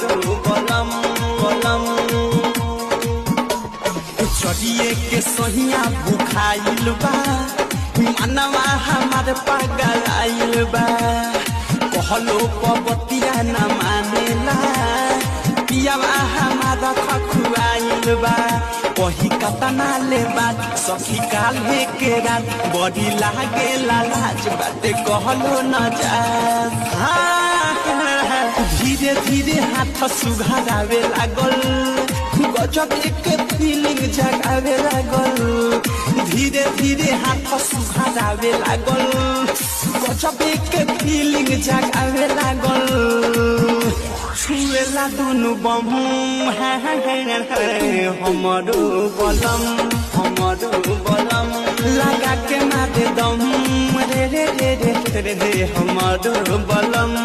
हमारो बलम बलम चढ़िए के सहिया भुखाइल बा मनवा हमार पागल आइल बा कहलो पबतिया न मानेला पियावा हमारा खखुआइल बा कही कतना ले बात सखी काल्हे के रात बड़ी लागे लाज बाते कहलो न जा धीरे धीरे हाथ सुघारावे लागल गजब एक फीलिंग जगावे लागल धीरे धीरे हाथ सुघारावे लागल गजब एक फीलिंग जगावे लागल छुएला दुनु बम हमारो बलम लगा के मारे दम रे रे रे रे रे हमारो बलम